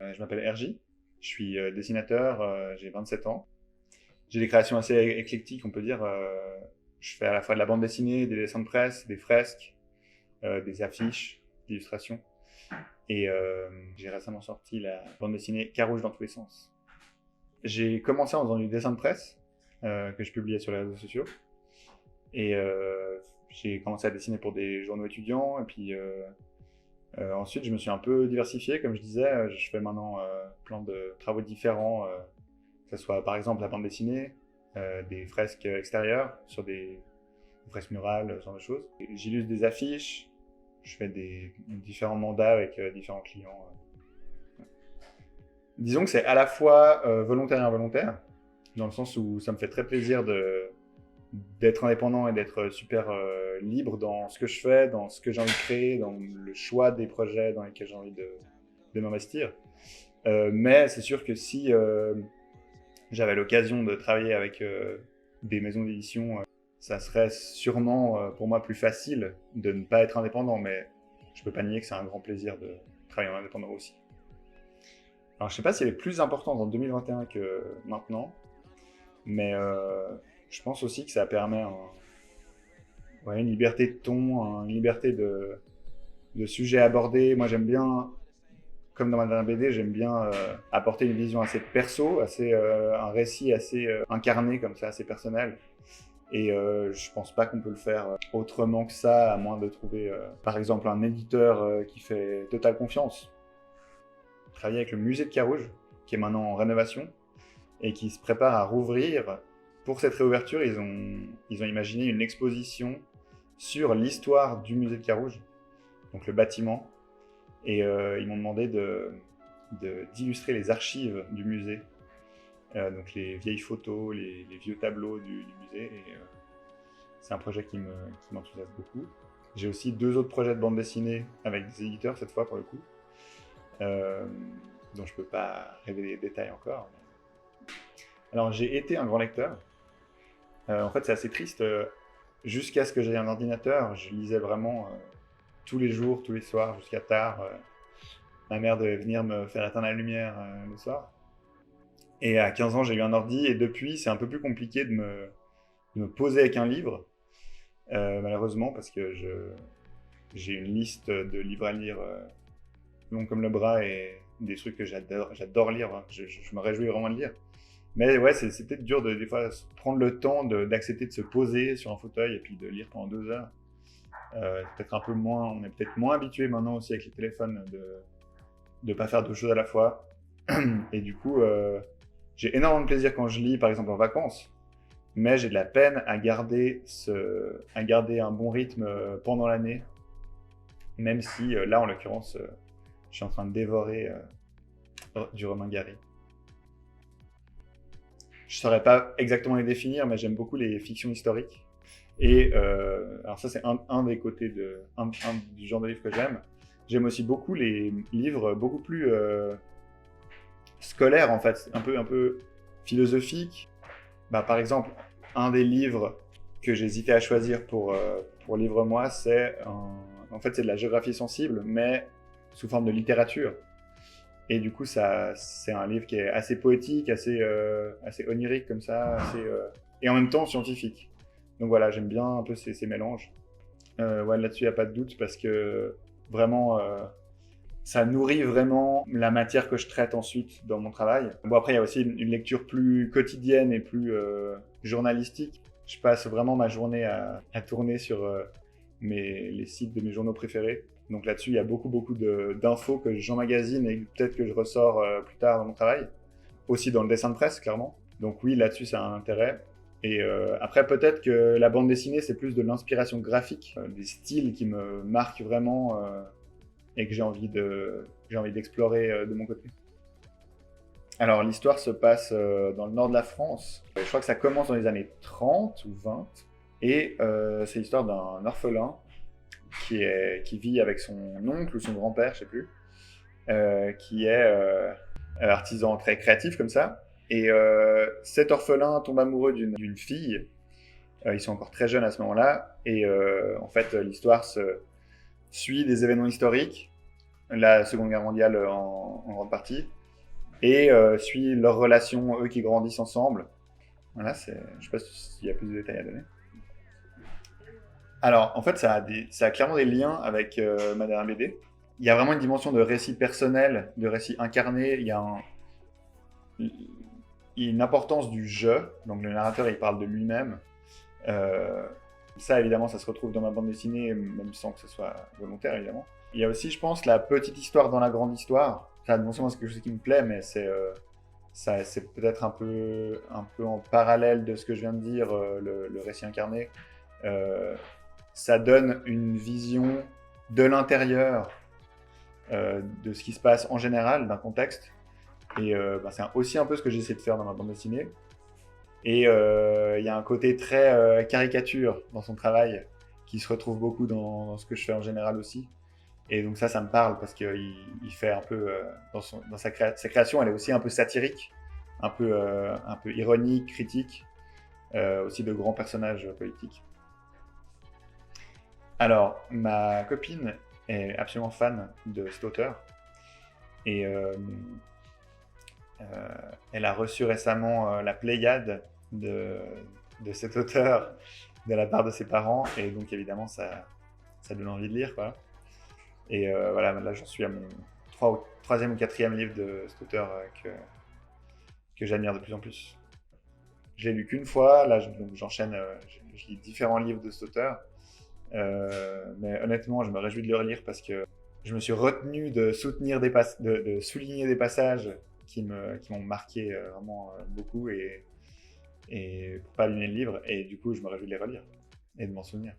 Je m'appelle RJ, je suis dessinateur, j'ai 27 ans. J'ai des créations assez éclectiques, on peut dire. Je fais à la fois de la bande dessinée, des dessins de presse, des fresques, des affiches, des illustrations. Et j'ai récemment sorti la bande dessinée Carouge dans tous les sens. J'ai commencé en faisant du dessin de presse, que je publiais sur les réseaux sociaux. Et j'ai commencé à dessiner pour des journaux étudiants. Et puis ensuite, je me suis un peu diversifié, comme je disais. Je fais maintenant plein de travaux différents, que ce soit par exemple la bande dessinée, des fresques extérieures sur des fresques murales, ce genre de choses. J'illustre des affiches, je fais des différents mandats avec différents clients. Disons que c'est à la fois volontaire et involontaire, dans le sens où ça me fait très plaisir d'être indépendant et d'être super libre dans ce que je fais, dans ce que j'ai envie de créer, dans le choix des projets dans lesquels j'ai envie de m'investir. Mais c'est sûr que si j'avais l'occasion de travailler avec des maisons d'édition, ça serait sûrement pour moi plus facile de ne pas être indépendant, mais je peux pas nier que c'est un grand plaisir de travailler en indépendant aussi. Alors je sais pas si elle est plus importante en 2021 que maintenant, mais je pense aussi que ça permet ouais, une liberté de ton, une liberté de sujets abordés. Moi j'aime bien, comme dans ma dernière BD, j'aime bien apporter une vision assez perso, un récit assez incarné comme ça, assez personnel. Et je pense pas qu'on peut le faire autrement que ça, à moins de trouver par exemple un éditeur qui fait totale confiance. Travailler avec le musée de Carouge, qui est maintenant en rénovation, et qui se prépare à rouvrir. Pour cette réouverture, ils ont imaginé une exposition sur l'histoire du musée de Carouge, donc le bâtiment, et ils m'ont demandé d'illustrer les archives du musée, donc les vieilles photos, les vieux tableaux du musée, et c'est un projet qui m'enthousiasme beaucoup. J'ai aussi 2 autres projets de bande dessinée avec des éditeurs, cette fois pour le coup, euh, dont je peux pas révéler les détails encore. Alors j'ai été un grand lecteur. En fait, c'est assez triste. Jusqu'à ce que j'aie un ordinateur, je lisais vraiment tous les jours, tous les soirs, jusqu'à tard. Ma mère devait venir me faire éteindre la lumière le soir. Et à 15 ans, j'ai eu un ordi, et depuis, c'est un peu plus compliqué de me poser avec un livre, malheureusement, parce que j'ai une liste de livres à lire longue comme le bras, et des trucs que j'adore lire. Hein. Je me réjouis vraiment de lire. Mais ouais, c'est peut-être dur des fois prendre le temps d'accepter de se poser sur un fauteuil et puis de lire pendant 2 heures. Peut-être un peu moins, on est peut-être moins habitué maintenant aussi avec les téléphones de pas faire 2 choses à la fois. Et du coup, j'ai énormément de plaisir quand je lis, par exemple en vacances, mais j'ai de la peine à garder un bon rythme pendant l'année, même si là, en l'occurrence, je suis en train de dévorer du Romain Gary. Je ne saurais pas exactement les définir, mais j'aime beaucoup les fictions historiques. Et alors ça, c'est un des côtés du genre de livre que j'aime. J'aime aussi beaucoup les livres beaucoup plus scolaires, en fait, un peu philosophiques. Bah, par exemple, un des livres que j'hésitais à choisir pour Livre Moi, en fait, c'est de la géographie sensible, mais sous forme de littérature. Et du coup, c'est un livre qui est assez poétique, assez onirique comme ça, et en même temps scientifique. Donc voilà, j'aime bien un peu ces mélanges. Ouais, là-dessus, il n'y a pas de doute, parce que vraiment, ça nourrit vraiment la matière que je traite ensuite dans mon travail. Bon, après, il y a aussi une lecture plus quotidienne et plus journalistique. Je passe vraiment ma journée à tourner sur les sites de mes journaux préférés. Donc là-dessus, il y a beaucoup d'infos que j'emmagasine et peut-être que je ressors plus tard dans mon travail. Aussi dans le dessin de presse, clairement. Donc oui, là-dessus, ça a un intérêt. Et après, peut-être que la bande dessinée, c'est plus de l'inspiration graphique, des styles qui me marquent vraiment et que j'ai envie d'explorer de mon côté. Alors, l'histoire se passe dans le nord de la France. Je crois que ça commence dans les années 30 ou 20. Et c'est l'histoire d'un orphelin qui vit avec son oncle ou son grand-père, je sais plus, qui est artisan très créatif comme ça. Et cet orphelin tombe amoureux d'une fille. Ils sont encore très jeunes à ce moment-là. Et en fait, l'histoire suit des événements historiques. la Seconde Guerre mondiale en grande partie, et suit leur relation, eux qui grandissent ensemble. Voilà, je sais pas s'il y a plus de détails à donner. Alors, en fait, ça a clairement des liens avec ma dernière BD. Il y a vraiment une dimension de récit personnel, de récit incarné. Il y a une importance du jeu. Donc, le narrateur, il parle de lui-même. Euh, Ça, évidemment, ça se retrouve dans ma bande dessinée, même sans que ce soit volontaire, évidemment. Il y a aussi, je pense, la petite histoire dans la grande histoire. Ça, non seulement c'est quelque chose qui me plaît, mais c'est peut-être un peu en parallèle de ce que je viens de dire, le récit incarné. Euh, Ça donne une vision de l'intérieur de ce qui se passe en général, d'un contexte. Et c'est aussi un peu ce que j'essaie de faire dans ma bande dessinée. Et il y a un côté très caricature dans son travail qui se retrouve beaucoup dans ce que je fais en général aussi. Et donc ça me parle parce qu'il fait un peu, dans sa création, elle est aussi un peu satirique, un peu ironique, critique, aussi de grands personnages politiques. Alors, ma copine est absolument fan de cet auteur et elle a reçu récemment la Pléiade de, de cet auteur de la part de ses parents et donc évidemment ça donne envie de lire quoi. Et voilà, là j'en suis à mon troisième ou quatrième livre de cet auteur que j'admire de plus en plus. Je l'ai lu qu'une fois, là donc j'enchaîne, je lis différents livres de cet auteur. Mais honnêtement, je me réjouis de le relire parce que je me suis retenu de souligner des passages qui m'ont marqué vraiment beaucoup et pour pas abîmer le livre. Et du coup, je me réjouis de les relire et de m'en souvenir.